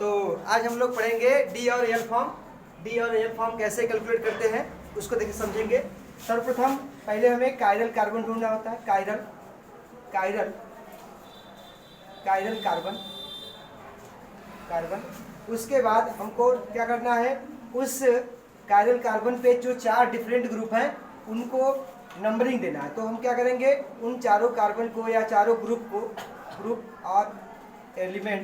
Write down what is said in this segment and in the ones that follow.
तो आज हम लोग पढ़ेंगे डी और एल फॉर्म। डी और एल फॉर्म कैसे कैलकुलेट करते हैं उसको देखिए समझेंगे। सर्वप्रथम पहले हमें कायरल कार्बन ढूंढना होता है। Chiral chiral chiral carbon carbon उसके बाद हमको क्या करना है, उस कायरल कार्बन पे जो 4 डिफरेंट ग्रुप हैं उनको नंबरिंग देना है। तो हम क्या करेंगे, उन चारों कार्बन को या चारों ग्रुप को, ग्रुप और एलिमेंट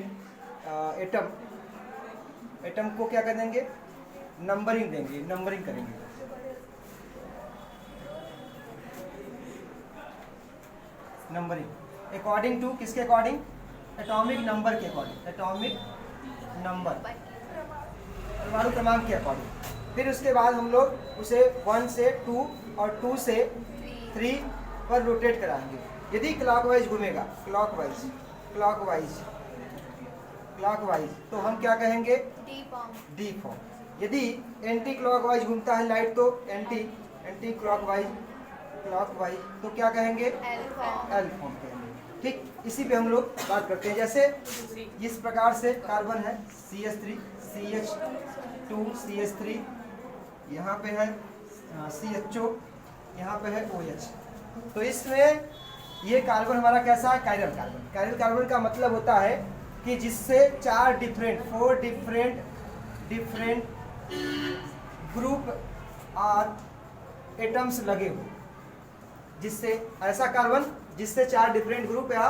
एटम को क्या कर देंगे, नंबरिंग देंगे, नंबरिंग करेंगे। नंबरिंग अकॉर्डिंग टू किसके अकॉर्डिंग, एटॉमिक नंबर के अकॉर्डिंग, एटॉमिक नंबर परमाणु क्रमांक के अकॉर्डिंग। फिर उसके बाद हम लोग उसे 1 से 2 और 2 से 3 पर रोटेट कराएंगे। यदि क्लॉकवाइज घूमेगा, क्लॉकवाइज क्लॉकवाइज क्लॉकवाइज तो हम क्या कहेंगे, डी फॉर्म। यदि एंटी क्लॉकवाइज घूमता है लाइट तो एंटी क्लॉकवाइज तो क्या कहेंगे, एल फॉर्म कहेंगे। ठीक, इसी पे हम लोग बात करते हैं। जैसे इस प्रकार से कार्बन है CH3 CH2 CH3, यहाँ पे है CHO, यहाँ पे है OH। तो इसमें ये कार्बन हमारा कैसा है, कायरल कार्बन। कायरल कार्बन का मतलब होता है कि जिससे 4 डिफरेंट ग्रुप और एटम्स लगे हो, जिससे ऐसा कार्बन जिससे 4 डिफरेंट ग्रुप या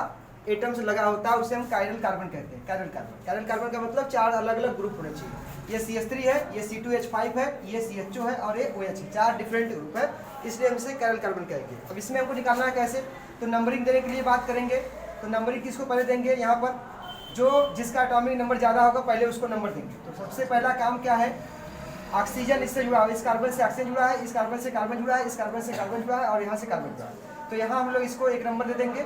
एटम्स लगा होता है उसे हम कायरल कार्बन कहते हैं। कायरल कार्बन का मतलब 4 अलग अलग ग्रुप होने चाहिए। ये CH3 है, ये C2H5 है, ये CHO है और ये OH है। 4 डिफरेंट ग्रुप है, इसलिए हम इसे कायरल कार्बन कहेंगे। अब इसमें हमको निकालना है कैसे, तो नंबरिंग देने के लिए बात करेंगे। तो नंबरिंग किसको पहले देंगे, यहाँ पर जो जिसका एटॉमिक नंबर ज़्यादा होगा पहले उसको नंबर देंगे। तो सबसे पहला काम क्या है, ऑक्सीजन इससे जुड़ा है, इस कार्बन से ऑक्सीजन जुड़ा है, इस कार्बन से कार्बन जुड़ा है, इस कार्बन से कार्बन जुड़ा है और यहाँ से कार्बन जुड़ा है। तो यहाँ हम लोग इसको 1 नंबर दे देंगे।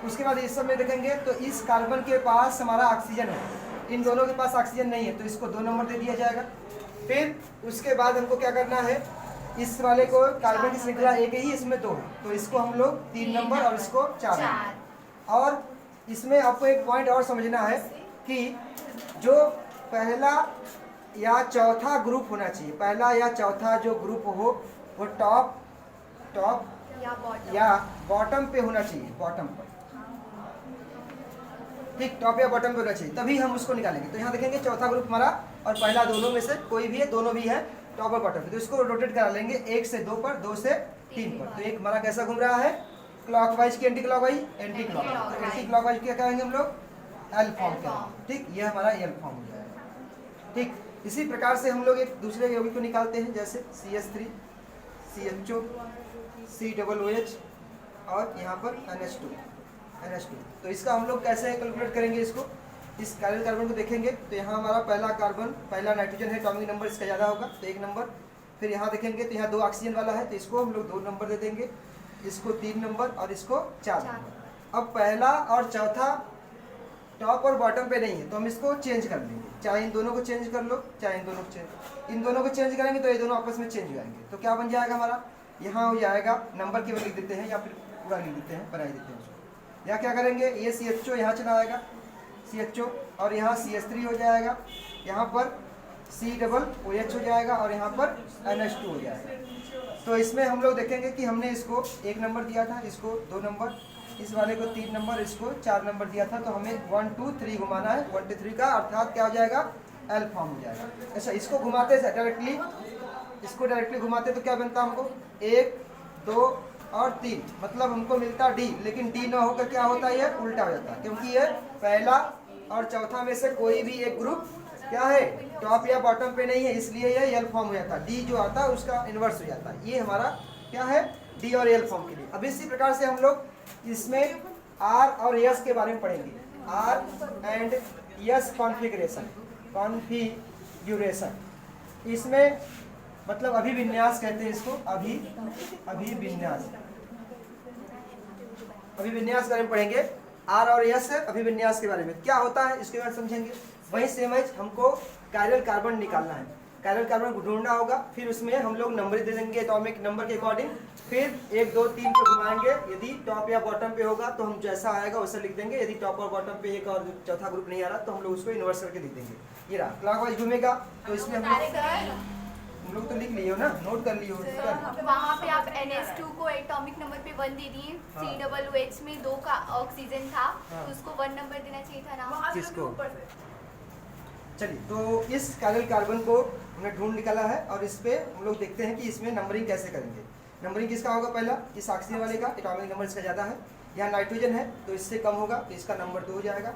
उसके बाद इस सब में देखेंगे तो इस कार्बन के पास हमारा ऑक्सीजन है, इन दोनों के पास ऑक्सीजन नहीं है तो इसको 2 नंबर दे दिया जाएगा। फिर उसके बाद हमको क्या करना है, इस वाले को कार्बन की श्रृंखला एक ही, इसमें 2 है तो इसको हम लोग 3 नंबर और इसको 4 नंबर। और इसमें आपको एक पॉइंट और समझना है कि जो पहला या चौथा ग्रुप होना चाहिए, पहला या चौथा जो ग्रुप हो वो टॉप या बॉटम पे होना चाहिए, बॉटम पर। ठीक, टॉप या बॉटम पे होना चाहिए, तभी हम उसको निकालेंगे। तो यहाँ देखेंगे चौथा ग्रुप हमारा और पहला दोनों में से कोई भी है, दोनों भी है टॉप और बॉटम पे। तो इसको रोटेट करा लेंगे 1 से 2 पर, 2 से 3 पर। तो एक हमारा कैसा घूम रहा है, क्लॉकवाइज की एंटी क्लॉकवाइज, एंटी क्लॉकवाइज क्या कहेंगे हम लोग, एल फॉर्म कहेंगे। ठीक, ये हमारा एल फॉर्म हो जाएगा। ठीक, इसी प्रकार से हम लोग एक दूसरे यौगिक को निकालते हैं, जैसे CH3 CHO COOH और यहाँ पर NH2। तो इसका हम लोग कैसे कैलकुलेट करेंगे, इसको इस कायरल कार्बन को देखेंगे तो यहाँ हमारा पहला कार्बन, पहला नाइट्रोजन है, एटॉमिक नंबर इसका ज़्यादा होगा तो 1 नंबर। फिर यहाँ देखेंगे तो यहाँ 2 ऑक्सीजन वाला है तो इसको हम लोग 2 नंबर दे देंगे, इसको 3 नंबर और इसको 4 नंबर। अब पहला और चौथा टॉप और बॉटम पे नहीं है तो हम इसको चेंज कर लेंगे, चाहे इन दोनों को चेंज कर लो, चाहे इन दोनों को चेंज करेंगे तो ये दोनों आपस में चेंज हो जाएंगे। तो क्या बन जाएगा हमारा, यहाँ हो जाएगा, नंबर केवल लिख देते हैं या फिर पूरा लिख देते हैं, बनाई देते हैं उसको। या क्या करेंगे, ये CHO यहाँ चला आएगा, CHO और यहाँ CH3 हो जाएगा, यहाँ पर COOH हो जाएगा और यहाँ पर NH2 हो जाएगा। तो इसमें हम लोग देखेंगे कि हमने इसको 1 नंबर दिया था, इसको 2 नंबर, इस वाले को 3 नंबर, इसको 4 नंबर दिया था। तो हमें 1 2 3 घुमाना है, 1 2 3 का अर्थात क्या हो जाएगा, एल फॉर्म हो जाएगा। अच्छा, इसको घुमाते डायरेक्टली, इसको डायरेक्टली घुमाते तो क्या बनता हमको, 1 2 और 3, मतलब हमको मिलता D, लेकिन D ना होकर क्या होता है, ये उल्टा हो जाता है, क्योंकि ये पहला और चौथा में से कोई भी एक ग्रुप क्या है, टॉप या बॉटम पे नहीं है, इसलिए ये एल फॉर्म हो जाता है। D जो आता है उसका इन्वर्स हो जाता है। ये हमारा क्या है, D और एल फॉर्म के लिए। अब इसी प्रकार से हम लोग इसमें R और S के बारे में पढ़ेंगे, R एंड S कॉन्फ़िगरेशन। इसमें मतलब अभिविन्यास कहते हैं इसको, अभिविन्यास के बारे में पढ़ेंगे। R और S अभिविन्यास के बारे में क्या होता है इसके बारे में समझेंगे। वहीं सेम हमको कायरल कार्बन निकालना है। कायरल कार्बन को ढूंढना होगा, फिर उसमें हम लोग नंबर दे देंगे एटॉमिक नंबर के अकॉर्डिंग, फिर 1 2 3 पे घुमाएंगे, यदि टॉप या बॉटम पे होगा तो हम जैसा आएगा वैसा लिख देंगे, यदि टॉप और बॉटम पे एक और चौथा ग्रुप नहीं आ रहा तो हम लोग उसको इन्वर्स करके लिख देंगे। ये रहा क्लॉकवाइज घूमेगा, तो इसमें हम लोग तो लिख लिए हो ना, नोट कर लिए हो। वहाँ पे आप NH2 को एटॉमिक नंबर पे 1 दे दिए, COOH में 2 का ऑक्सीजन था, तो उसको 1 नंबर देना चाहिए था ना। किसको? चलिए, तो इस कायरल कार्बन को हमने ढूंढ निकाला है और इस पे हम लोग देखते हैं कि इसमें नंबरिंग कैसे करेंगे। नंबरिंग किसका होगा? पहला इस ऑक्सीजन वाले का एटॉमिक नंबर इसका ज़्यादा है, यहाँ नाइट्रोजन है तो इससे कम होगा तो इसका नंबर 2 हो जाएगा,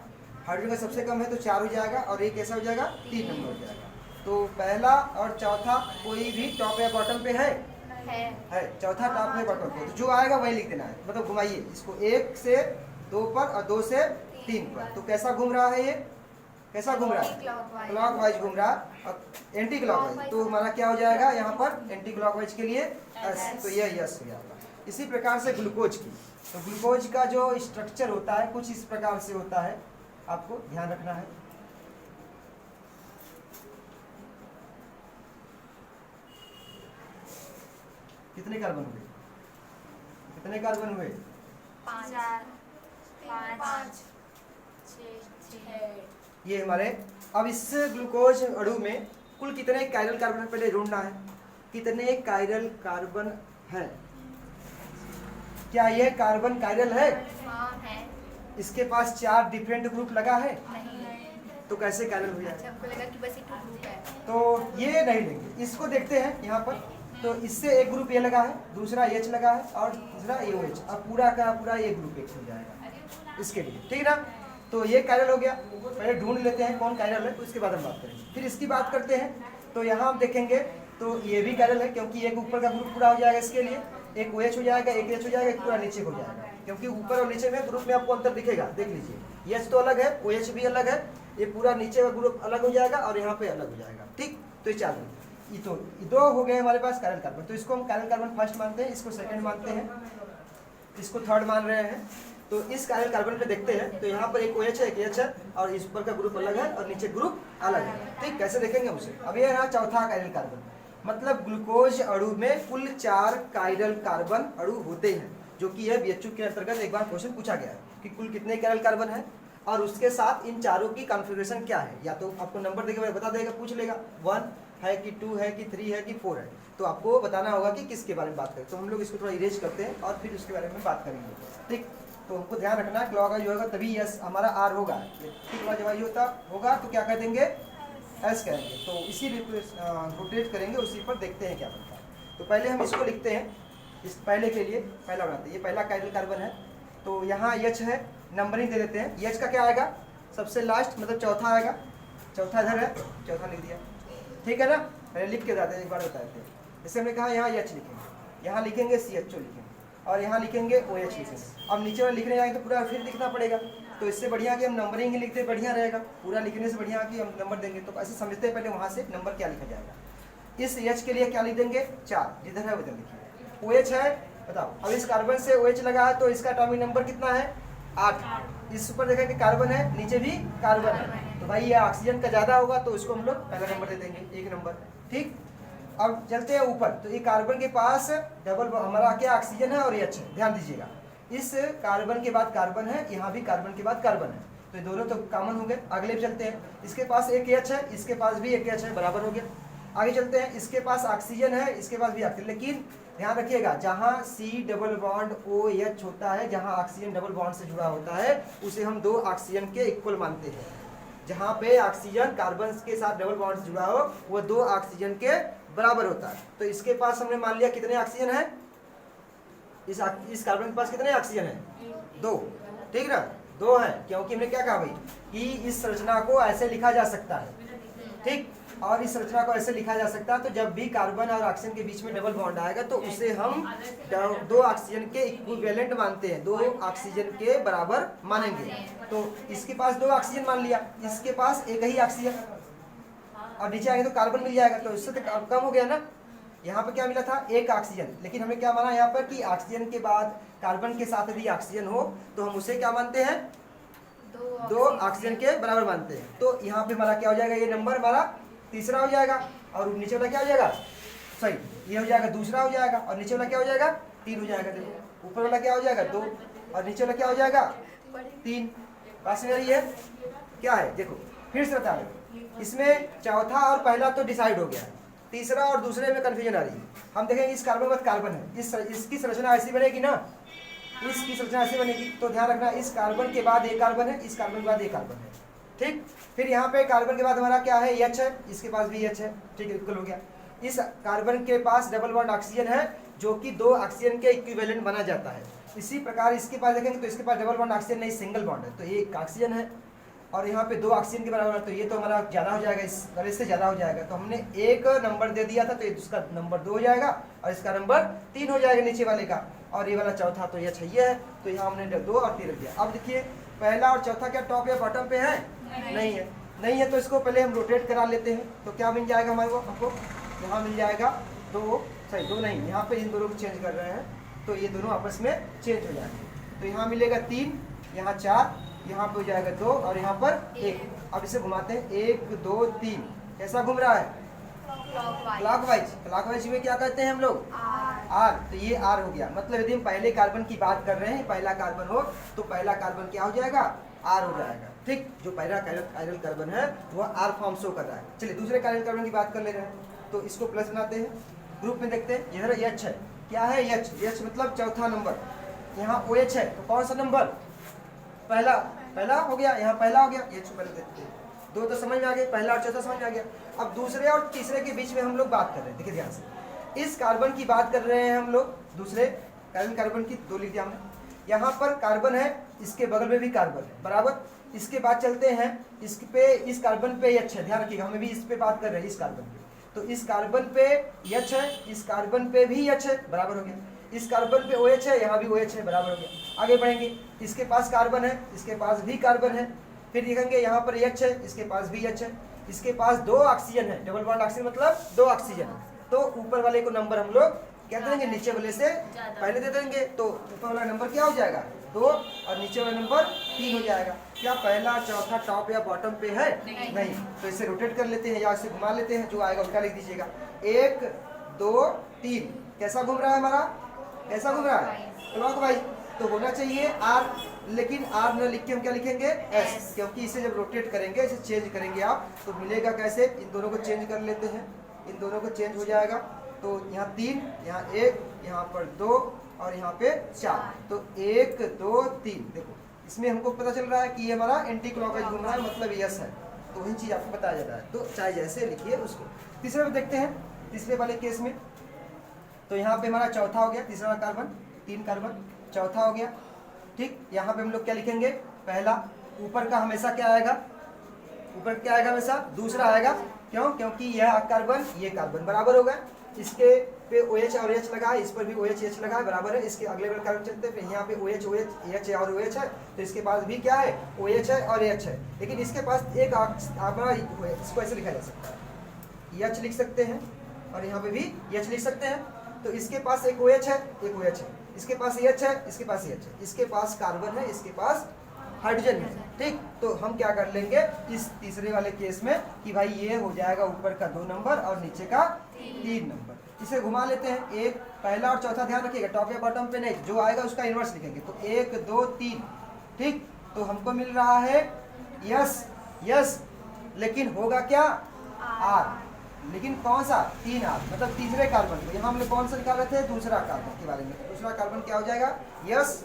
हाइड्रोजन का सबसे कम है तो 4 हो जाएगा और एक कैसा हो जाएगा? 3 नंबर हो जाएगा। तो पहला और चौथा कोई भी टॉप या बॉटम पे है, चौथा टॉप में बॉटम पे, तो जो आएगा वही लिख देना है। मतलब घुमाइए इसको 1 से 2 पर और 2 से 3 पर, तो कैसा घूम रहा है? ये कैसा घूम रहा है? क्लॉकवाइज घूम रहा है और एंटी क्लॉकवाइज, तो हमारा क्या हो जाएगा यहाँ पर? एंटी क्लॉकवाइज के लिए एस, तो यह यस हो जाएगा। इसी प्रकार से ग्लूकोज की, तो ग्लूकोज का जो स्ट्रक्चर होता है कुछ इस प्रकार से होता है, आपको ध्यान रखना है। कितने कार्बन हुए? कितने कार्बन हुए? 5 5 6 ये हमारे। अब इस ग्लूकोज अणु में कुल कितने कायरल कार्बन पहले ढूंढना है, कितने कायरल कार्बन है? क्या ये कार्बन कायरल है? है। इसके पास 4 डिफरेंट ग्रुप लगा है, नहीं। तो कैसे कायरल हो जाए? हमको लगा कि बस एक ग्रुप है, तो ये नहीं लेंगे, इसको देखते हैं यहाँ पर। तो इससे एक ग्रुप ये लगा है, दूसरा H लगा है और तीसरा OH, अब पूरा का पूरा ये ग्रुप एक हो जाएगा इसके लिए, ठीक ना। तो ये कायरल हो गया। पहले ढूंढ लेते हैं कौन कायरल है, तो इसके बाद हम बात करेंगे। फिर इसकी बात करते हैं, तो यहाँ हम देखेंगे तो ये भी कायरल है क्योंकि एक ऊपर का ग्रुप पूरा हो जाएगा इसके लिए, एक OH हो जाएगा, एक H हो जाएगा, एक पूरा नीचे हो जाएगा, क्योंकि ऊपर और नीचे में ग्रुप में आपको अंतर दिखेगा, देख लीजिए। H तो अलग है, OH भी अलग है, ये पूरा नीचे का ग्रुप अलग हो जाएगा और यहाँ पे अलग हो जाएगा, ठीक। तो ये 4 ये तो 2 हो गए हमारे पास कायरल कार्बन, तो इसको हम कायरल कार्बन फर्स्ट मानते हैं, इसको सेकंड मानते हैं, इसको थर्ड मान रहे हैं। तो इस कायरल कार्बन पे देखते हैं, तो यहाँ पर एक OH है, एक H है और इस ऊपर का ग्रुप अलग है और नीचे ग्रुप अलग है, ठीक। कैसे देखेंगे उसे? अब ये रहा चौथा कायरल कार्बन, मतलब ग्लूकोज अणु में कुल 4 कायरल कार्बन अणु होते हैं, जो कि यह BHU के अंतर्गत एक बार क्वेश्चन पूछा गया है कि कुल कितने कायरल कार्बन है और उसके साथ इन चारों की कॉन्फ़िगरेशन क्या है। या तो आपको नंबर देकर बता देगा, पूछ लेगा 1 है कि 2 है कि 3 है कि 4 है, तो आपको बताना होगा कि किसके बारे में बात करें। तो हम लोग इसको थोड़ा इरेज करते हैं और फिर उसके बारे में बात करेंगे, ठीक। तो हमको ध्यान रखना है, क्लॉकवाइज होगा तभी यस हमारा आर होगा, क्लॉकवाइज होगा तो क्या कर देंगे? एस करेंगे। तो इसी रोटेट करेंगे, उसी पर देखते हैं क्या बनता है। तो पहले हम इसको लिखते हैं, इस पहले के लिए पहला बनाते हैं। ये पहला कायरल कार्बन है, तो यहाँ H है, नंबरिंग दे देते हैं। H का क्या आएगा? सबसे लास्ट, मतलब चौथा आएगा, चौथा इधर है, चौथा लिख दिया, ठीक है ना। पहले लिख के जाते हैं, एक बार बता देते हैं। जैसे हमने कहा यहाँ H लिखेंगे, यहाँ लिखेंगे CHO लिखेंगे और यहाँ लिखेंगे OH लिखेंगे। अब नीचे वाले लिखने जाएंगे तो पूरा फिर लिखना पड़ेगा, तो इससे बढ़िया कि हम नंबरिंग ही लिखते बढ़िया रहेगा, पूरा लिखने से बढ़िया कि हम नंबर देंगे। तो ऐसे समझते हैं पहले वहाँ से नंबर क्या लिखा जाएगा। इस H के लिए क्या लिख देंगे? 4, जिधर है उधर लिखिए। OH है, बताओ। अब इस कार्बन से OH लगा है तो इसका एटॉमिक नंबर कितना है? 8। इस ऊपर देखा कि कार्बन है, नीचे भी कार्बन है, तो भाई ये ऑक्सीजन का ज़्यादा होगा तो इसको हम लोग पहला नंबर दे देंगे, 1 नंबर, ठीक। अब चलते हैं ऊपर, तो ये कार्बन के पास डबल हमारा क्या ऑक्सीजन है और H है, ध्यान दीजिएगा। इस कार्बन के बाद कार्बन है, यहाँ भी कार्बन के बाद कार्बन है, तो ये दोनों तो कॉमन हो गए। अगले पे चलते हैं, इसके पास एक H है, इसके पास भी एक H है, बराबर हो गया। आगे चलते हैं, इसके पास ऑक्सीजन है, इसके पास भी ऑक्सीजन, लेकिन ध्यान रखिएगा जहाँ C डबल बॉन्ड OH होता है, जहाँ ऑक्सीजन डबल बॉन्ड से जुड़ा होता है, उसे हम 2 ऑक्सीजन के इक्वल मानते हैं। जहाँ पे ऑक्सीजन कार्बन के साथ डबल बॉन्ड से जुड़ा हो वो 2 ऑक्सीजन के बराबर होता है। तो इसके पास हमने मान लिया कितने ऑक्सीजन है? इस कार्बन के पास कितने ऑक्सीजन है? 2, ठीक ना, 2 है, क्योंकि हमने क्या कहा भाई कि इस संरचना को ऐसे लिखा जा सकता है, ठीक। और इस संरचना को ऐसे लिखा जा सकता है, तो जब भी कार्बन और ऑक्सीजन के बीच में डबल बॉन्ड आएगा तो उसे हम 2 ऑक्सीजन के इक्विवेलेंट मानते हैं, 2 ऑक्सीजन के बराबर मानेंगे। तो इसके पास 2 ऑक्सीजन मान लिया, इसके पास एक ही ऑक्सीजन, और नीचे आएंगे तो कार्बन मिल जाएगा, तो इससे तो कम हो गया ना। यहाँ पे क्या मिला था? 1 ऑक्सीजन, लेकिन हमें क्या माना यहाँ पर कि ऑक्सीजन के बाद कार्बन के साथ यदि ऑक्सीजन हो तो हम उसे क्या मानते हैं? 2 ऑक्सीजन के बराबर मानते हैं। तो यहाँ पे हमारा क्या हो जाएगा? ये नंबर हमारा तीसरा हो जाएगा, और नीचे वाला क्या हो जाएगा, सॉरी ये हो जाएगा दूसरा हो जाएगा, और नीचे वाला क्या हो जाएगा 3 हो जाएगा। देखो ऊपर वाला क्या हो जाएगा 2 और नीचे वाला क्या हो जाएगा 3। बात समझ रही है क्या है। देखो फिर से बता रहे, इसमें चौथा और पहला तो डिसाइड हो गया, तीसरा और दूसरे में कंफ्यूजन आ रही है। हम देखेंगे इस कार्बन के बाद कार्बन है, इसकी संरचना ऐसी बनेगी ना, इसकी संरचना ऐसी बनेगी। तो ध्यान रखना इस कार्बन के बाद एक कार्बन है, इस कार्बन के बाद एक कार्बन है, ठीक। फिर यहाँ पे कार्बन के बाद हमारा क्या है H है, इसके पास भी H है, ठीक है बिल्कुल हो गया। इस कार्बन के पास डबल बॉन्ड ऑक्सीजन है जो कि 2 ऑक्सीजन के इक्विवेलेंट बना जाता है। इसी प्रकार इसके पास देखेंगे तो इसके पास डबल बॉन्ड ऑक्सीजन नहीं, सिंगल बॉन्ड है, तो ये एक ऑक्सीजन है और यहाँ पे 2 ऑक्सीजन के बराबर है, तो ये तो हमारा ज़्यादा हो जाएगा, इस वाले से ज़्यादा हो जाएगा। तो हमने एक नंबर दे दिया था तो इसका नंबर 2 हो जाएगा और इसका नंबर 3 हो जाएगा नीचे वाले का, और ये वाला चौथा तो ये चाहिए है, तो यहाँ हमने 2 और 3 रख दिया। अब देखिए पहला और चौथा क्या टॉप या बॉटम पे है, नहीं है, नहीं है, तो इसको पहले हम रोटेट करा लेते हैं। तो क्या मिल जाएगा हमारे को, हमको यहाँ मिल जाएगा 2 नहीं, यहाँ पे इन दोनों को चेंज कर रहे हैं तो ये दोनों आपस में चेंज हो जाएंगे। तो यहाँ मिलेगा 3, यहाँ 4, यहाँ पे हो जाएगा 2 और यहाँ पर 1। अब इसे घुमाते हैं 1 2 3, कैसा घूम रहा है क्लॉकवाइज। क्लॉकवाइज में क्या कहते हैं हम लोग आर, तो ये आर हो गया। मतलब यदि हम पहले कार्बन की बात कर रहे हैं, पहला कार्बन हो तो पहला कार्बन क्या हो जाएगा आर हो जाएगा, ठीक। जो पहला कायरल कार्बन है वह आर फॉर्म शो कर रहा है। चलिए दूसरे कायरल कार्बन की बात कर ले रहे हैं, तो इसको प्लस बनाते हैं, ग्रुप में देखते हैं। इधर H है, क्या है H मतलब चौथा नंबर। यहाँ OH है तो कौन सा नंबर, पहला हो गया, यहाँ पहला हो गया। H पहले देखते हैं, 2 तो समझ में आ गए, पहला और चौथा समझ में आ गया। अब दूसरे और तीसरे के बीच में हम लोग बात कर रहे हैं, देखिए ध्यान से, इस कार्बन की बात कर रहे हैं हम लोग, दूसरे कार्बन की 2 लिख दिया हमने। यहाँ पर कार्बन है, इसके बगल में भी कार्बन है बराबर। इसके बाद चलते हैं इस कार्बन पे H है, ध्यान रखिएगा, हमें भी इस पे बात कर रहे हैं, इस कार्बन पे। तो इस कार्बन पे H है, इस कार्बन पे भी H है, बराबर हो गया। इस कार्बन पे OH है, यहाँ भी OH है, बराबर हो गया। आगे बढ़ेंगे, इसके पास कार्बन है, इसके पास भी कार्बन है। फिर देखेंगे यहाँ पर H है, इसके पास भी H है, इसके पास 2 ऑक्सीजन है, डबल बॉन्ड ऑक्सीजन मतलब 2 ऑक्सीजन है। तो ऊपर वाले को नंबर हम लोग क्या देंगे, नीचे वाले से पहले दे देंगे, तो ऊपर वाला नंबर क्या हो जाएगा 2 और नीचे वाला नंबर 3 हो जाएगा। क्या पहला चौथा टॉप या बॉटम पे है, नहीं। तो इसे रोटेट कर लेते हैं या इसे घुमा लेते हैं, जो आएगा उल्टा लिख दीजिएगा। 1 2 3, कैसा घूम रहा है हमारा, कैसा घूम रहा है क्लॉकवाइज। तो होना चाहिए R, लेकिन R न लिख के हम क्या लिखेंगे S, क्योंकि इसे जब रोटेट करेंगे, इसे चेंज करेंगे आप, तो मिलेगा कैसे, इन दोनों को चेंज कर लेते हैं, इन दोनों को चेंज हो जाएगा। तो यहाँ 3, यहाँ 1, यहाँ पर 2 और यहाँ पे 4, तो 1 2 3। देखो इसमें हमको पता चल रहा है कि ये हमारा एंटी क्लॉकवाइज घूम रहा है, मतलब यस है। तो वही चीज़ आपको बताया जाता है, तो चाहे जैसे लिखिए उसको। तीसरे में देखते हैं, तीसरे वाले केस में तो यहाँ पे हमारा चौथा हो गया, तीसरा कार्बन, 3 कार्बन, चौथा हो गया, ठीक। यहाँ पे हम लोग क्या लिखेंगे, पहला, ऊपर का हमेशा क्या आएगा, ऊपर क्या आएगा हमेशा दूसरा आएगा, क्यों, क्योंकि यह कार्बन ये कार्बन बराबर होगा। इसके पे OH और H लगा है, इस पर भी OH H लगा है, बराबर है। इसके अगले वाले कार्बन चलते हैं, फिर यहाँ पे OH H और OH है, तो इसके पास भी क्या है OH है और H है। लेकिन इसके पास एक हमारा, इसको ऐसे लिखा जा सकता है, H लिख सकते हैं और यहाँ पे भी H लिख सकते हैं। तो इसके पास एक OH है, एक OH है, इसके पास H है, इसके पास H है, इसके पास कार्बन है, इसके पास हाइड्रोजन है, ठीक। तो हम क्या कर लेंगे इस तीसरे वाले केस में कि भाई ये हो जाएगा ऊपर का 2 नंबर और नीचे का 3 नंबर। इसे घुमा लेते हैं, एक पहला और चौथा ध्यान रखिएगा, टॉप या बॉटम पे नहीं, जो आएगा उसका इनवर्स लिखेंगे। तो 1 2 3, ठीक। तो हमको मिल रहा है यस, लेकिन होगा क्या आर, लेकिन कौन सा 3 आर, मतलब तीसरे कार्बन को। यहाँ हमने कौन सा निकाल रहे थे, दूसरा कार्बन के बारे में। दूसरा कार्बन क्या हो जाएगा यस,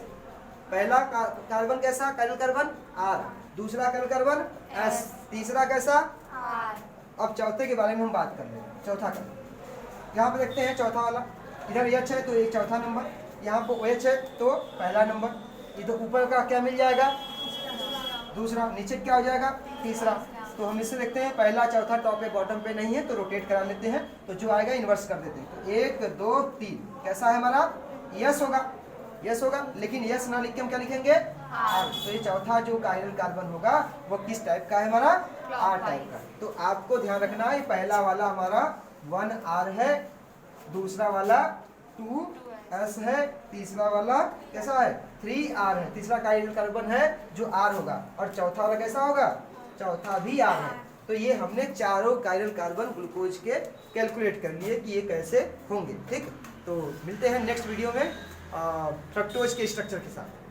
पहला कार्बन कैसा कायरल कार्बन आर, दूसरा कायरल कार्बन एस, तीसरा कैसा आर। अब चौथे के बारे में हम बात कर रहे हैं, चौथा कार्बन यहाँ पे देखते हैं, चौथा वाला इधर H है तो एक चौथा नंबर, यहाँ पे OH है तो पहला नंबर, इधर ऊपर का क्या मिल जाएगा दूसरा, नीचे क्या हो जाएगा तीसरा। तो हम इससे देखते हैं, पहला चौथा टॉप पे बॉटम पे नहीं है, तो रोटेट करा लेते हैं, तो जो आएगा इन्वर्स कर देते हैं। तो 1 2 3 कैसा है हमारा यस होगा, लेकिन यस ना लिख के हम क्या लिखेंगे आर। तो ये चौथा जो कायरल कार्बन होगा वो किस टाइप का है हमारा आर टाइप का। तो आपको ध्यान रखना है, पहला वाला हमारा 1 आर है, दूसरा वाला 2 एस है, तीसरा वाला कैसा है 3 आर है, तीसरा कायरल कार्बन है जो आर होगा, और चौथा वाला कैसा होगा, चौथा भी आर है। तो ये हमने चारों कायरल कार्बन ग्लूकोज के कैलकुलेट कर लिए कि ये कैसे होंगे। ठीक, तो मिलते हैं नेक्स्ट वीडियो में फ्रक्टोज के स्ट्रक्चर के साथ।